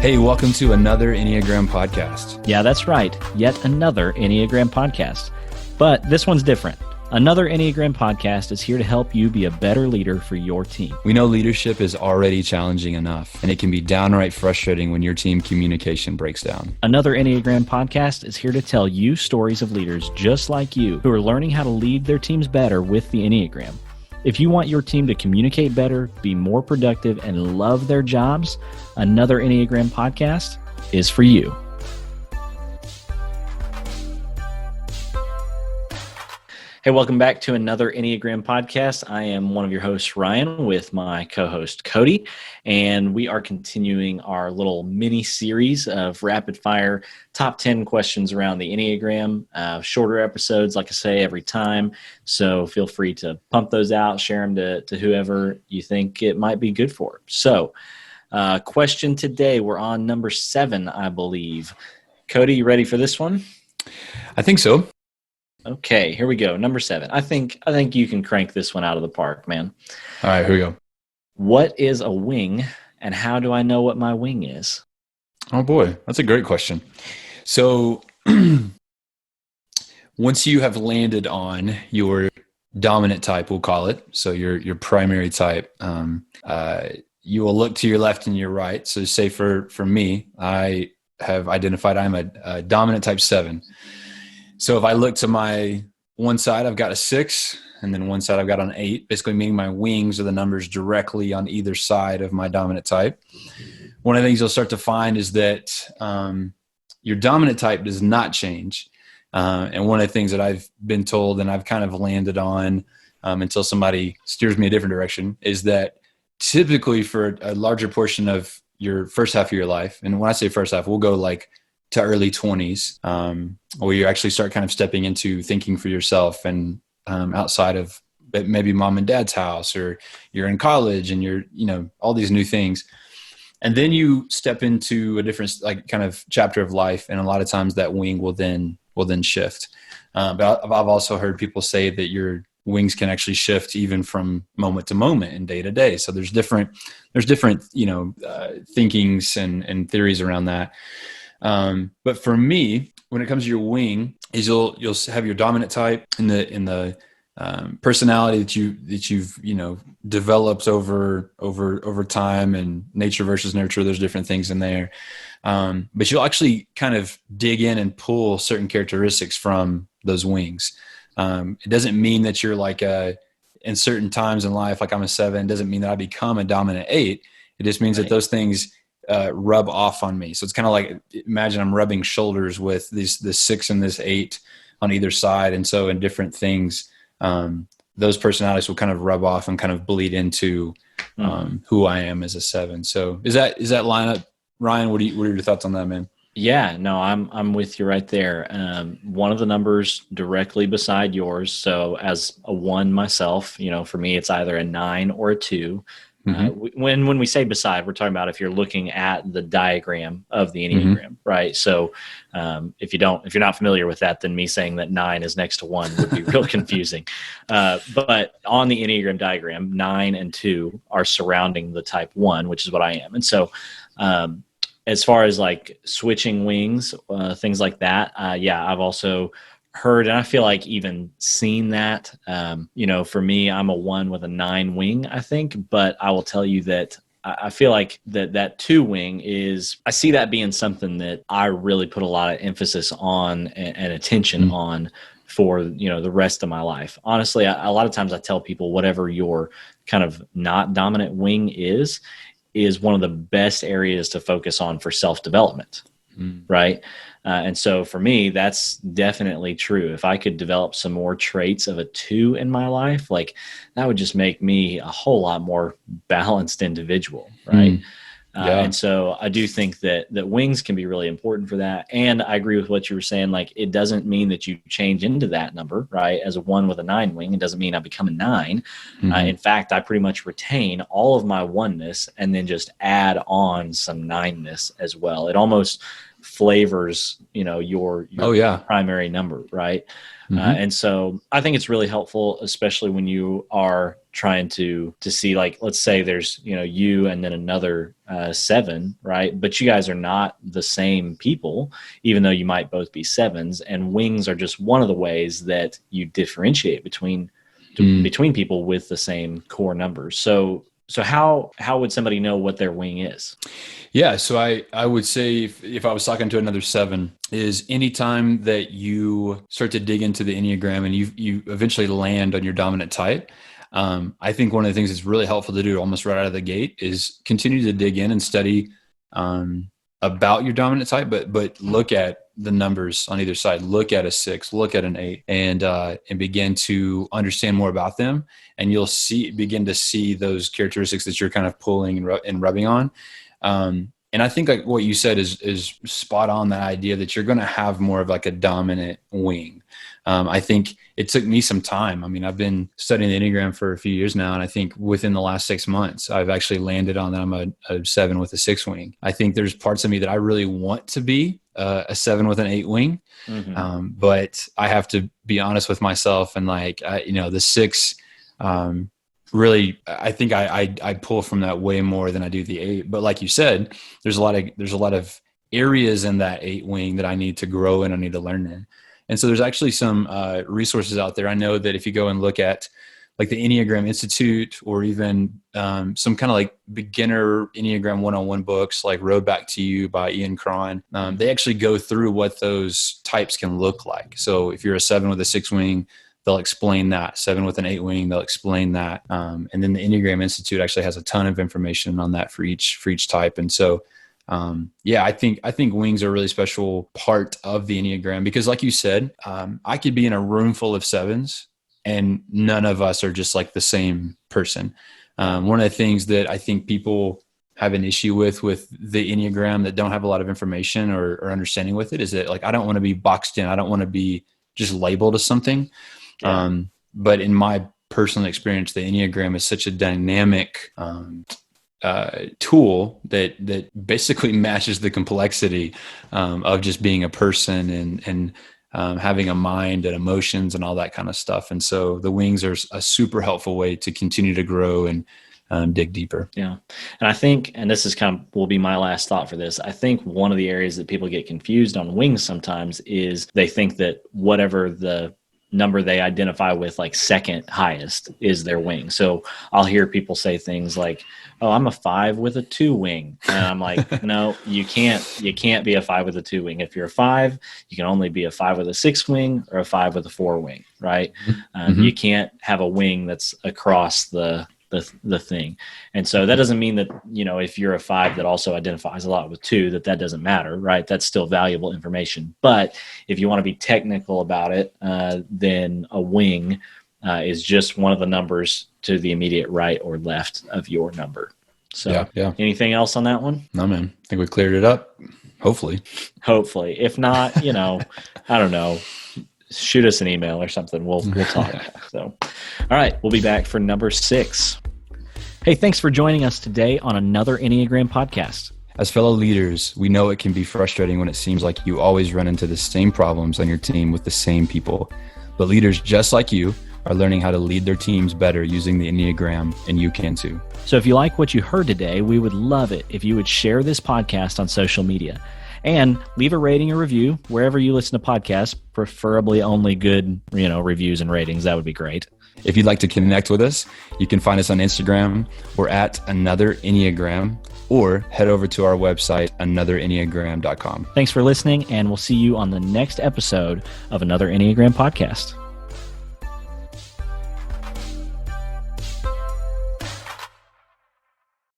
Hey, welcome to another Enneagram podcast. Yeah, that's right. Yet another Enneagram podcast. But this one's different. Another Enneagram podcast is here to help you be a better leader for your team. We know leadership is already challenging enough, and it can be downright frustrating when your team communication breaks down. Another Enneagram podcast is here to tell you stories of leaders just like you who are learning how to lead their teams better with the Enneagram. If you want your team to communicate better, be more productive, and love their jobs, another Enneagram podcast is for you. Hey, welcome back to another Enneagram podcast. I am one of your hosts, Ryan, with my co-host, Cody, and we are continuing our little mini-series of rapid-fire top 10 questions around the Enneagram. Shorter episodes, like I say, every time, so feel free to pump those out, share them to whoever you think it might be good for. So, question today, we're on number 7, I believe. Cody, you ready for this one? I think so. Okay, here we go. Number 7. I think you can crank this one out of the park, man. All right, here we go. What is a wing, and how do I know what my wing is? Oh boy, that's a great question. So once you have landed on your dominant type, we'll call it, so your primary type, you will look to your left and your right. So say for me, I have identified I'm a dominant type 7. So if I look to my one side, I've got a 6, and then one side I've got an 8, basically meaning my wings are the numbers directly on either side of my dominant type. One of the things you'll start to find is that your dominant type does not change. And one of the things that I've been told and I've kind of landed on until somebody steers me a different direction is that typically for a larger portion of your first half of your life, and when I say first half, we'll go like to early 20s, where you actually start kind of stepping into thinking for yourself and outside of maybe mom and dad's house, or you're in college and you're, all these new things. And then you step into a different kind of chapter of life. And a lot of times that wing will then shift. But I've also heard people say that your wings can actually shift even from moment to moment and day to day. So there's different, thinkings and theories around that. But for me, when it comes to your wing, is you'll have your dominant type in the personality that you've developed over time, and nature versus nurture. There's different things in there, but you'll actually kind of dig in and pull certain characteristics from those wings. It doesn't mean that you're like in certain times in life, like I'm a 7. Doesn't mean that I become a dominant 8. It just means that those things rub off on me. So it's kind of like, imagine I'm rubbing shoulders with this 6 and this 8 on either side. And so in different things, those personalities will kind of rub off and kind of bleed into who I am as a 7. So is that line up, Ryan? What are your thoughts on that, man? Yeah, no, I'm with you right there. One of the numbers directly beside yours. So as a 1 myself, for me, it's either a 9 or a 2. When we say beside, we're talking about if you're looking at the diagram of the Enneagram, right? So if you're not familiar with that, then me saying that 9 is next to 1 would be real confusing. But on the Enneagram diagram, 9 and 2 are surrounding the type 1, which is what I am. And so as far as like switching wings, things like that, I've also heard, and I feel like even seen that, for me, I'm a 1 with a 9 wing, I think, but I will tell you that I feel like that 2 wing I see that being something that I really put a lot of emphasis on and attention on for, the rest of my life. Honestly, a lot of times I tell people whatever your kind of not dominant wing is one of the best areas to focus on for self-development, right? And so for me, that's definitely true. If I could develop some more traits of a 2 in my life, like that would just make me a whole lot more balanced individual, right? And so I do think that wings can be really important for that. And I agree with what you were saying. Like, it doesn't mean that you change into that number, right? As a 1 with a 9 wing, it doesn't mean I become a 9. In fact, I pretty much retain all of my oneness and then just add on some 9-ness as well. It almost flavors, your primary number, right? And so I think it's really helpful, especially when you are trying to see, like, let's say there's, you and then another 7, right? But you guys are not the same people, even though you might both be 7s, and wings are just one of the ways that you differentiate between people with the same core numbers. So how would somebody know what their wing is? Yeah. So I would say if I was talking to another 7, is anytime that you start to dig into the Enneagram and you eventually land on your dominant type, I think one of the things that's really helpful to do almost right out of the gate is continue to dig in and study about your dominant type, but look at the numbers on either side. Look at a 6, look at an 8, and begin to understand more about them. And you'll begin to see those characteristics that you're kind of pulling and rubbing on. And I think like what you said is spot on, that idea that you're going to have more of like a dominant wing. I think it took me some time. I mean, I've been studying the Enneagram for a few years now, and I think within the last 6 months, I've actually landed on that I'm a 7 with a 6 wing. I think there's parts of me that I really want to be a 7 with an 8 wing, but I have to be honest with myself, and like, the 6, really, I think I pull from that way more than I do the 8. But like you said, there's a lot of areas in that 8 wing that I need to grow in, I need to learn in. And so there's actually some resources out there. I know that if you go and look at like the Enneagram Institute, or even some kind of like beginner Enneagram 101 books like Road Back to You by Ian Cron, they actually go through what those types can look like. So if you're a 7 with a 6 wing, they'll explain that. 7 with an 8 wing, they'll explain that. And then the Enneagram Institute actually has a ton of information on that for each type. And so, I think wings are a really special part of the Enneagram, because like you said, I could be in a room full of 7s and none of us are just like the same person. One of the things that I think people have an issue with the Enneagram that don't have a lot of information or understanding with it is that, like, I don't want to be boxed in. I don't want to be just labeled as something. Yeah. But in my personal experience, the Enneagram is such a dynamic tool that basically matches the complexity of just being a person and having a mind and emotions and all that kind of stuff. And so the wings are a super helpful way to continue to grow and dig deeper. Yeah. And I think, and this is will be my last thought for this, I think one of the areas that people get confused on wings sometimes is they think that whatever the number they identify with, like second highest, is their wing. So I'll hear people say things like, "Oh, I'm a 5 with a 2 wing," and I'm like, "No, you can't be a 5 with a 2 wing. If you're a 5, you can only be a 5 with a 6 wing or a 5 with a 4 wing, right? You can't have a wing that's across the thing." And so that doesn't mean that, if you're a 5 that also identifies a lot with 2, that doesn't matter, right? That's still valuable information. But if you want to be technical about it, then a wing is just one of the numbers to the immediate right or left of your number. So yeah. Anything else on that one? No, man. I think we cleared it up. Hopefully. If not, I don't know. Shoot us an email or something. We'll talk. So, all right, we'll be back for number 6. Hey, thanks for joining us today on another Enneagram podcast. As fellow leaders, we know it can be frustrating when it seems like you always run into the same problems on your team with the same people. But leaders just like you are learning how to lead their teams better using the Enneagram, and you can too. So if you like what you heard today, we would love it if you would share this podcast on social media. And leave a rating or review wherever you listen to podcasts, preferably only good, reviews and ratings. That would be great. If you'd like to connect with us, you can find us on Instagram. We're at Another Enneagram, or head over to our website, anotherenneagram.com. Thanks for listening, and we'll see you on the next episode of Another Enneagram podcast.